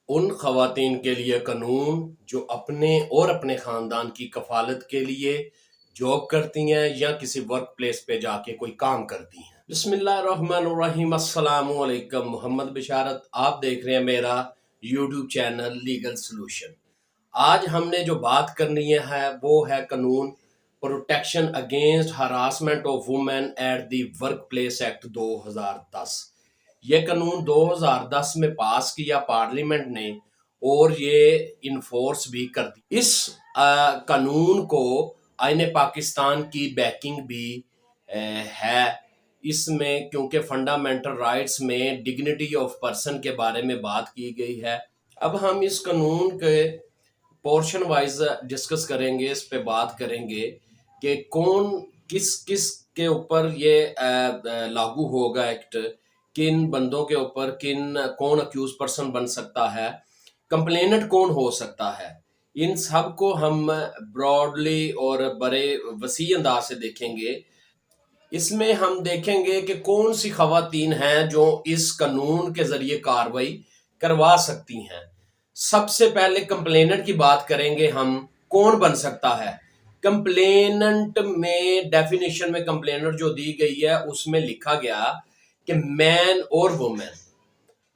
उन ख़वातीन के लिए कानून जो अपने और अपने ख़ानदान की कफ़ालत के लिए जॉब करती हैं या किसी वर्क प्लेस पे जाके कोई काम करती हैं। बिस्मिल्लाहिर्रहमानिर्रहीम, अस्सलामु अलैकुम। मोहम्मद बिशारत, आप देख रहे हैं मेरा यूट्यूब चैनल लीगल सॉल्यूशन। आज हमने जो बात करनी है वो है कानून protection against harassment of women at the work place act 2010। ये कानून 2010 में पास किया पार्लियामेंट ने और ये इन्फोर्स भी कर दी। इस कानून को आईन पाकिस्तान की बैकिंग भी है इसमें, क्योंकि फंडामेंटल राइट्स में डिग्निटी ऑफ पर्सन के बारे में बात की गई है। अब हम इस कानून के पोर्शन वाइज डिस्कस करेंगे, इस पे बात करेंगे कि कौन किस किस के ऊपर ये लागू होगा एक्ट, किन बंदों के ऊपर कौन अक्यूज पर्सन बन सकता है, कंप्लेनेंट कौन हो सकता है। इन सब को हम ब्रॉडली और बड़े वसी अंदाज से देखेंगे। इसमें हम देखेंगे कि कौन सी खवातीन हैं जो इस कानून के जरिए कार्रवाई करवा सकती हैं। सबसे पहले कंप्लेनेंट की बात करेंगे हम, कौन बन सकता है। कंप्लेनेंट में डेफिनेशन में कंप्लेनेंट जो दी गई है उसमें लिखा गया कि मैन और वुमेन।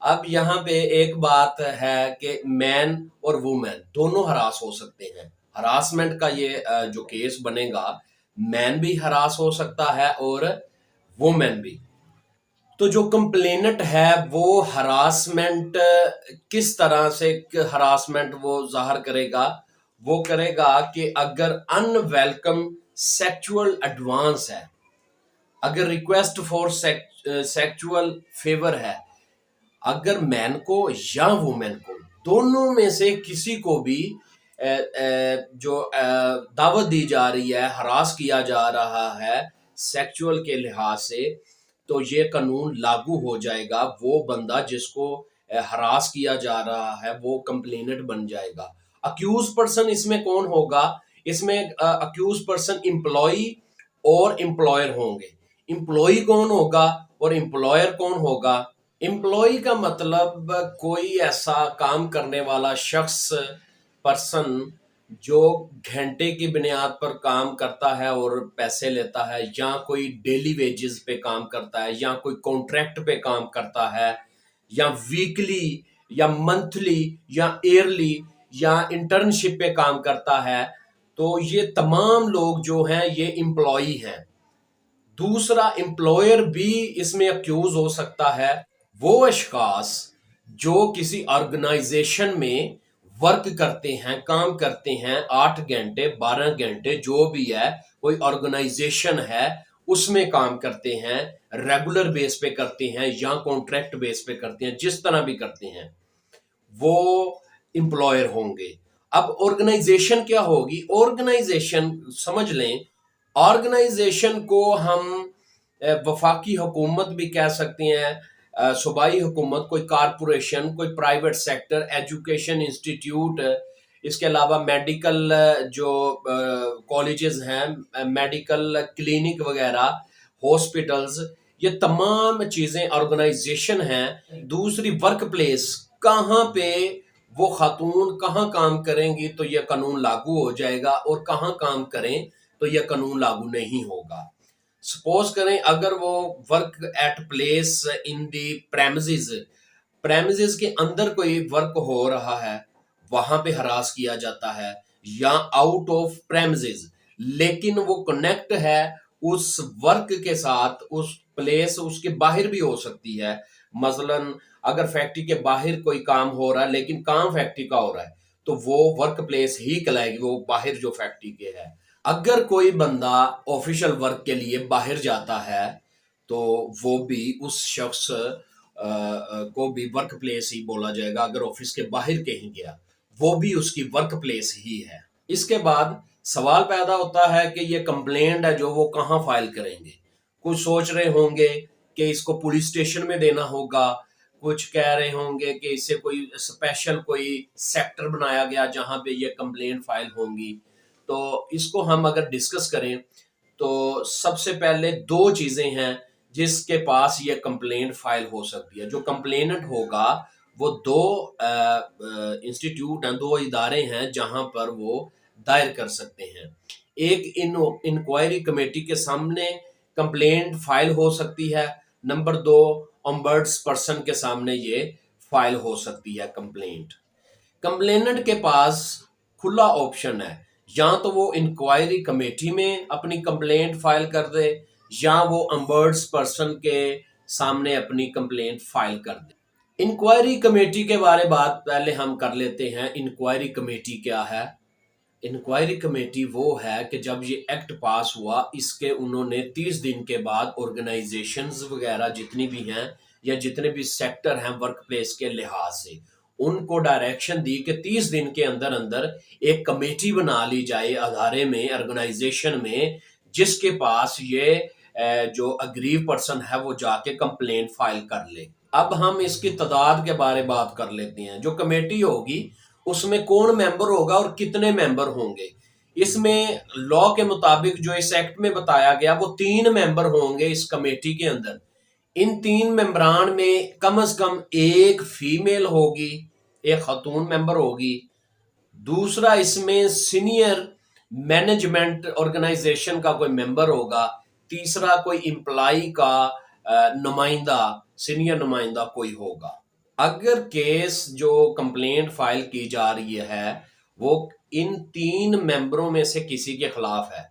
अब यहाँ पे एक बात है कि मैन और वुमेन दोनों हरास हो सकते हैं। हरासमेंट का ये जो केस बनेगा, मैन भी हरास हो सकता है और वुमेन भी। तो जो कंप्लेनेंट है वो हरासमेंट किस तरह से हरासमेंट वो जाहिर करेगा, वो करेगा कि अगर अनवेलकम सेक्सुअल एडवांस है, अगर रिक्वेस्ट फॉर सेक्सुअल फेवर है, अगर मैन को या वुमेन को दोनों में से किसी को भी जो दावत दी जा रही है, हरास किया जा रहा है सेक्सुअल के लिहाज से, तो ये कानून लागू हो जाएगा। वो बंदा जिसको हरास किया जा रहा है वो कंप्लेनेंट बन जाएगा। अक्यूज पर्सन इसमें कौन होगा? इसमें अक्यूज पर्सन एम्प्लॉय और एम्प्लॉयर होंगे। एम्प्लॉय कौन होगा और एम्प्लॉयर कौन होगा? एम्प्लॉय का मतलब कोई ऐसा काम करने वाला शख्स, पर्सन, जो घंटे की बुनियाद पर काम करता है और पैसे लेता है, या कोई डेली वेजेस पे काम करता है, या कोई कॉन्ट्रैक्ट पे काम करता है, या वीकली या मंथली या ईयरली या इंटर्नशिप पे काम करता है। तो ये तमाम लोग जो हैं ये एम्प्लॉई हैं। दूसरा, एम्प्लॉयर भी इसमें अक्यूज हो सकता है। वो अशखास जो किसी ऑर्गेनाइजेशन में वर्क करते हैं, काम करते हैं, 8 घंटे 12 घंटे जो भी है, कोई ऑर्गेनाइजेशन है उसमें काम करते हैं, रेगुलर बेस पे करते हैं या कॉन्ट्रैक्ट बेस पे करते हैं, जिस तरह भी करते हैं, वो एम्प्लॉयर होंगे। अब ऑर्गेनाइजेशन क्या होगी? ऑर्गेनाइजेशन समझ लें, ऑर्गेनाइजेशन को हम वफाकी हुकूमत भी कह सकते हैं, सूबाई हुकूमत, कोई कारपोरेशन, कोई प्राइवेट सेक्टर, एजुकेशन इंस्टीट्यूट, इसके अलावा मेडिकल जो कॉलेजेस हैं, मेडिकल क्लिनिक वगैरह, हॉस्पिटल्स, ये तमाम चीज़ें ऑर्गेनाइजेशन हैं। दूसरी, वर्क प्लेस, कहाँ पे वो खातून कहाँ काम करेंगी तो यह कानून लागू हो जाएगा, और कहाँ काम करें तो यह कानून लागू नहीं होगा। सपोज करें अगर वो work at place in the premises, premises के अंदर कोई वर्क हो रहा है, वहां पे हरास किया जाता है, या आउट ऑफ प्रेमिसेस, लेकिन वो कनेक्ट है उस वर्क के साथ, उस प्लेस उसके बाहर भी हो सकती है। मसलन अगर फैक्ट्री के बाहर कोई काम हो रहा है लेकिन काम फैक्ट्री का हो रहा है, तो वो वर्क प्लेस ही कहलाएगी, वो बाहर जो फैक्ट्री के है। अगर कोई बंदा ऑफिशियल वर्क के लिए बाहर जाता है तो वो भी उस शख्स को भी वर्क प्लेस ही बोला जाएगा। अगर ऑफिस के बाहर कहीं गया, वो भी उसकी वर्क प्लेस ही है। इसके बाद सवाल पैदा होता है कि ये कंप्लेंट है जो वो कहाँ फाइल करेंगे। कुछ सोच रहे होंगे कि इसको पुलिस स्टेशन में देना होगा, कुछ कह रहे होंगे कि इसे कोई स्पेशल कोई सेक्टर बनाया गया जहां पे ये कंप्लेंट फाइल होंगी। तो इसको हम अगर डिस्कस करें तो सबसे पहले दो चीजें हैं जिसके पास ये कंप्लेंट फाइल हो सकती है। जो कंप्लेनेंट होगा वो दो इंस्टीट्यूट हैं, दो इदारे हैं जहां पर वो दायर कर सकते हैं। एक इंक्वायरी कमेटी के सामने कंप्लेंट फाइल हो सकती है। नंबर दो, ऑम्बर्ड्स पर्सन के सामने ये फाइल हो सकती है कंप्लेंट। कंप्लेनेंट के पास खुला ऑप्शन है, या तो वो इंक्वायरी कमेटी में अपनी कंप्लेंट फाइल कर दे, या वो ऑम्बर्ड्स पर्सन के सामने अपनी कंप्लेंट फाइल कर दे। इंक्वायरी कमेटी के बारे बात पहले हम कर लेते हैं। इंक्वायरी कमेटी क्या है? इंक्वायरी कमेटी वो है कि जब ये एक्ट पास हुआ, इसके उन्होंने 30 दिन के बाद ऑर्गेनाइजेशंस वगैरह जितनी भी हैं या जितने भी सेक्टर हैं वर्क प्लेस के लिहाज से, उनको डायरेक्शन दी कि 30 दिन के अंदर अंदर एक कमेटी बना ली जाए अदारे में, ऑर्गेनाइजेशन में, जिसके पास ये जो अग्रीव पर्सन है वो जाके कंप्लेंट फाइल कर ले। अब हम इसकी तादाद के बारे में बात कर लेते हैं। जो कमेटी होगी उसमें कौन मेंबर होगा और कितने मेंबर होंगे। इसमें लॉ के मुताबिक जो इस एक्ट में बताया गया वो 3 मेंबर होंगे इस कमेटी के अंदर। इन 3 मेंबरान में कम से कम एक फीमेल होगी, एक खातून मेंबर होगी। दूसरा, इसमें सीनियर मैनेजमेंट ऑर्गेनाइजेशन का कोई मेंबर होगा। तीसरा, कोई एम्प्लॉय का नुमाइंदा, सीनियर नुमाइंदा कोई होगा। अगर केस जो कंप्लेंट फाइल की जा रही है वो इन 3 मेंबरों में से किसी के खिलाफ है,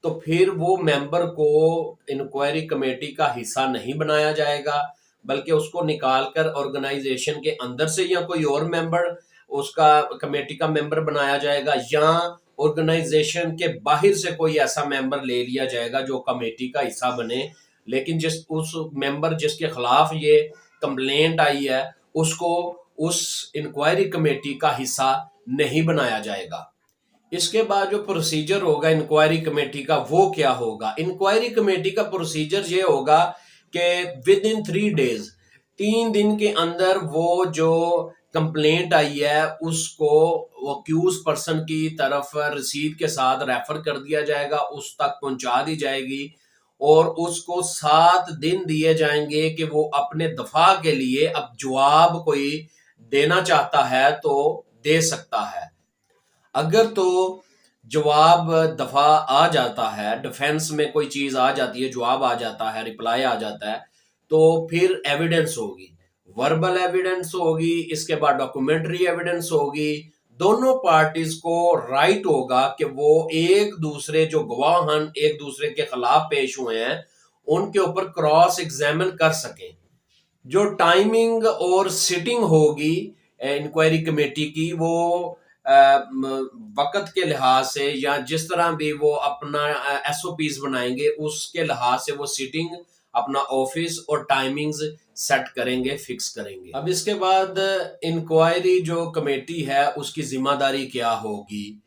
तो फिर वो मेंबर को इंक्वायरी कमेटी का हिस्सा नहीं बनाया जाएगा, बल्कि उसको निकालकर ऑर्गेनाइजेशन के अंदर से या कोई और मेंबर उसका कमेटी का मेंबर बनाया जाएगा, या ऑर्गेनाइजेशन के बाहर से कोई ऐसा मेंबर ले लिया जाएगा जो कमेटी का हिस्सा बने, लेकिन उस मेंबर जिसके खिलाफ ये कंप्लेंट आई है उसको उस इंक्वायरी कमेटी का हिस्सा नहीं बनाया जाएगा। इसके बाद जो प्रोसीजर होगा इंक्वायरी कमेटी का वो क्या होगा? इंक्वायरी कमेटी का प्रोसीजर ये होगा कि विद इन 3 डेज, 3 दिन के अंदर वो जो कंप्लेंट आई है उसको अक्यूज पर्सन की तरफ रसीद के साथ रेफर कर दिया जाएगा, उस तक पहुंचा दी जाएगी, और उसको 7 दिन दिए जाएंगे कि वो अपने दफा के लिए अब जवाब कोई देना चाहता है तो दे सकता है। अगर तो जवाब दफा आ जाता है, डिफेंस में कोई चीज आ जाती है, जवाब आ जाता है, रिप्लाई आ जाता है, तो फिर एविडेंस होगी, वर्बल एविडेंस होगी, इसके बाद डॉक्यूमेंट्री एविडेंस होगी। दोनों पार्टीज को राइट होगा कि वो एक दूसरे जो गवाह एक दूसरे के खिलाफ पेश हुए हैं उनके ऊपर क्रॉस एग्जामिन कर सकें। जो टाइमिंग और सिटिंग होगी इंक्वायरी कमेटी की, वो वक्त के लिहाज से या जिस तरह भी वो अपना एसओपीज बनाएंगे उसके लिहाज से वो सिटिंग, अपना ऑफिस और टाइमिंग्स सेट करेंगे, फिक्स करेंगे। अब इसके बाद इंक्वायरी जो कमेटी है उसकी जिम्मेदारी क्या होगी?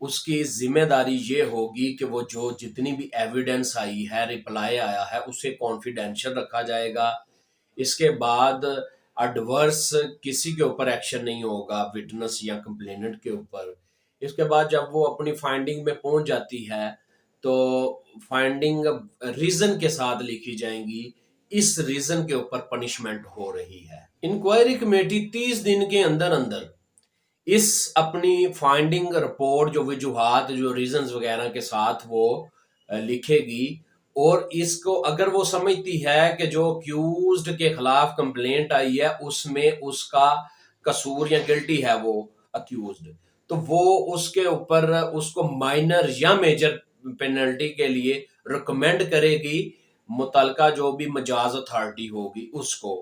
उसकी जिम्मेदारी ये होगी कि वो जो जितनी भी एविडेंस आई है, रिप्लाई आया है, उसे कॉन्फिडेंशियल रखा जाएगा। इसके बाद एडवर्स किसी के ऊपर एक्शन नहीं होगा, विटनेस या कंप्लेनेंट के ऊपर। इसके बाद जब वो अपनी फाइंडिंग में पहुंच जाती है तो फाइंडिंग रीजन के साथ लिखी जाएंगी, इस रीजन के ऊपर पनिशमेंट हो रही है। इंक्वायरी कमेटी 30 दिन के अंदर अंदर इस अपनी फाइंडिंग रिपोर्ट, जो वजूहात, जो रीजंस वगैरह के साथ वो लिखेगी, और इसको अगर वो समझती है कि जो अक्यूज्ड के खिलाफ कंप्लेंट आई है उसमें उसका कसूर या गिल्टी है वो अक्यूज्ड, तो वो उसके ऊपर उसको माइनर या मेजर पेनल्टी के लिए रिकमेंड करेगी मुतलका जो भी मजाज अथॉरिटी होगी उसको,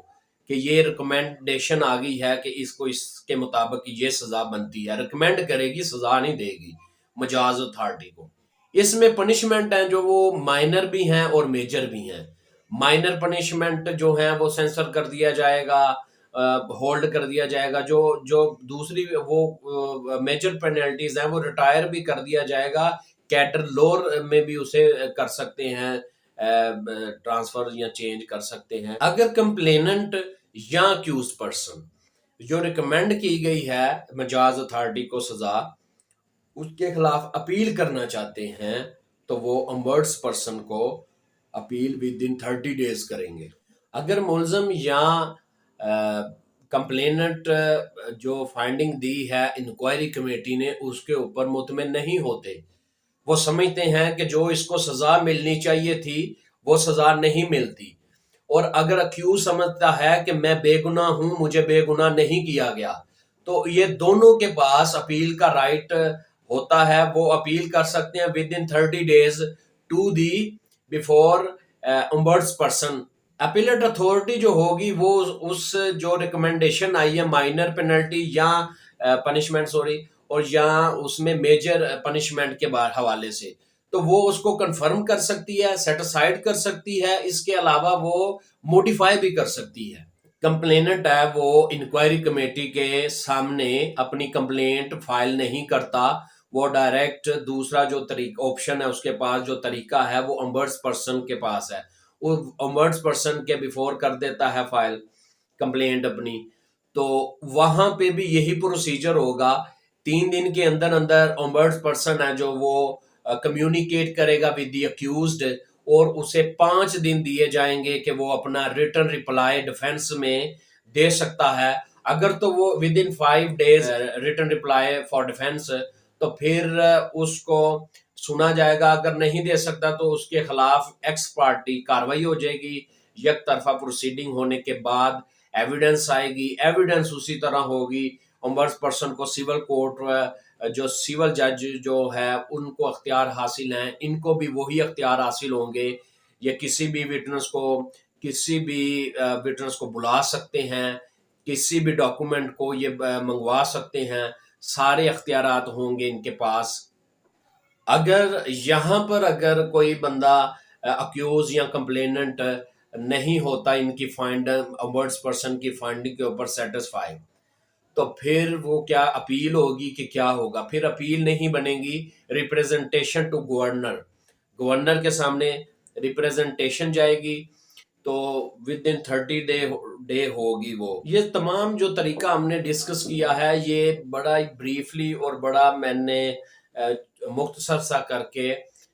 कि ये रिकमेंडेशन आ गई है कि इसको इसके मुताबिक ये सजा बनती है। रिकमेंड करेगी, सजा नहीं देगी मजाज अथॉरिटी को। इसमें पनिशमेंट है जो वो माइनर भी हैं और मेजर भी हैं। माइनर पनिशमेंट जो है वो सेंसर कर दिया जाएगा, होल्ड कर दिया जाएगा। जो जो दूसरी वो मेजर पेनल्टीज हैं वो रिटायर भी कर दिया जाएगा, कैटर लोअर में भी उसे कर सकते हैं, ट्रांसफर या चेंज कर सकते हैं। अगर कंप्लेनेंट या अक्यूज पर्सन जो रिकमेंड की गई है मजाज अथॉरिटी को सजा, उसके खिलाफ अपील करना चाहते हैं तो वो अम्बर्ड्स पर्सन को अपील विद इन 30 डेज करेंगे। अगर मुलजम या कंप्लेनेंट जो फाइंडिंग दी है इंक्वायरी कमेटी ने उसके ऊपर मुतमिन नहीं होते। वो समझते हैं कि जो इसको सजा मिलनी चाहिए थी वो सजा नहीं मिलती, और अगर अक्यूज समझता है कि मैं बेगुनाह हूं, मुझे बेगुनाह नहीं किया गया, तो ये दोनों के पास अपील का राइट होता है। वो अपील कर सकते हैं within 30 days to the before ombudsperson. Appellate authority जो होगी वो उस जो रिकमेंडेशन आई है माइनर पेनल्टी या पनिशमेंट सॉरी, और या उसमें मेजर पनिशमेंट के हवाले से, तो वो उसको कंफर्म कर सकती है, सेटिसाइड कर सकती है। इसके अलावा वो मॉडिफाई भी कर सकती है। कंप्लेनेंट है वो इंक्वायरी कमेटी के सामने अपनी कंप्लेंट फाइल नहीं करता, वो डायरेक्ट दूसरा जो तरीका ऑप्शन है उसके पास जो तरीका है वो ओम्बड्स पर्सन के पास है, वो ओम्बड्स पर्सन के बिफोर कर देता है फाइल कंप्लेंट अपनी। तो वहां पे भी यही प्रोसीजर होगा। 3 दिन के अंदर अंदर ओम्बड्स पर्सन है जो वो कम्युनिकेट करेगा विद द अक्यूज्ड, और उसे 5 दिन दिए जाएंगे कि वो अपना रिटर्न रिप्लाई डिफेंस में दे सकता है। अगर तो वो with in 5 days return reply for defence, तो फिर उसको सुना जाएगा। अगर नहीं दे सकता तो उसके खिलाफ एक्स पार्टी कार्रवाई हो जाएगी। एक तरफा प्रोसीडिंग होने के बाद एविडेंस आएगी, एविडेंस उसी तरह होगी। ओम्बड्स पर्सन को सिविल कोर्ट जो सिविल जज जो है उनको अख्तियार हासिल हैं, इनको भी वही अख्तियार हासिल होंगे। ये किसी भी विटनेस को बुला सकते हैं, किसी भी डॉक्यूमेंट को ये मंगवा सकते हैं, सारे अख्तियारात होंगे इनके पास। अगर यहाँ पर अगर कोई बंदा अक्यूज या कंप्लेनेंट नहीं होता इनकी फाइंड ओम्बड्स पर्सन की फाइंडिंग के ऊपर सेटिस्फाई, तो फिर वो क्या अपील होगी कि क्या होगा? फिर अपील नहीं बनेगी, रिप्रेजेंटेशन टू गवर्नर, गवर्नर के सामने रिप्रेजेंटेशन जाएगी। तो विद इन 30 डे होगी वो। ये तमाम जो तरीका हमने डिस्कस किया है ये बड़ा ही ब्रीफली और बड़ा मैंने मुख्तसर सा करके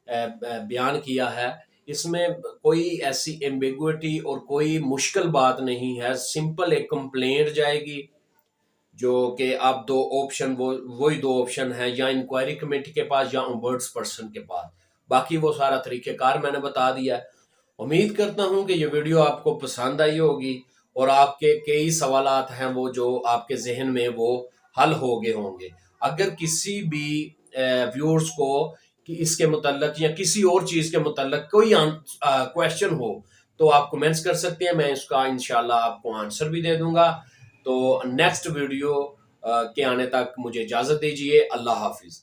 बयान किया है। इसमें कोई ऐसी एम्बिगुइटी और कोई मुश्किल बात नहीं है। सिंपल एक कंप्लेंट जाएगी जो कि आप दो ऑप्शन वही दो ऑप्शन है, या इंक्वायरी कमेटी के पास या ओम्बड्स पर्सन के पास। बाकी वो सारा तरीक़ेकार मैंने बता दिया है। उम्मीद करता हूं कि ये वीडियो आपको पसंद आई होगी और आपके कई सवालात हैं वो जो आपके जहन में वो हल हो गए होंगे। अगर किसी भी व्यूअर्स को कि इसके मुतल्लक या किसी और चीज़ के मुतल्लक कोई क्वेश्चन हो तो आप कमेंट्स कर सकते हैं, मैं इसका इंशाल्लाह आपको आंसर भी दे दूंगा। तो नेक्स्ट वीडियो के आने तक मुझे इजाज़त दीजिए। अल्लाह हाफिज़।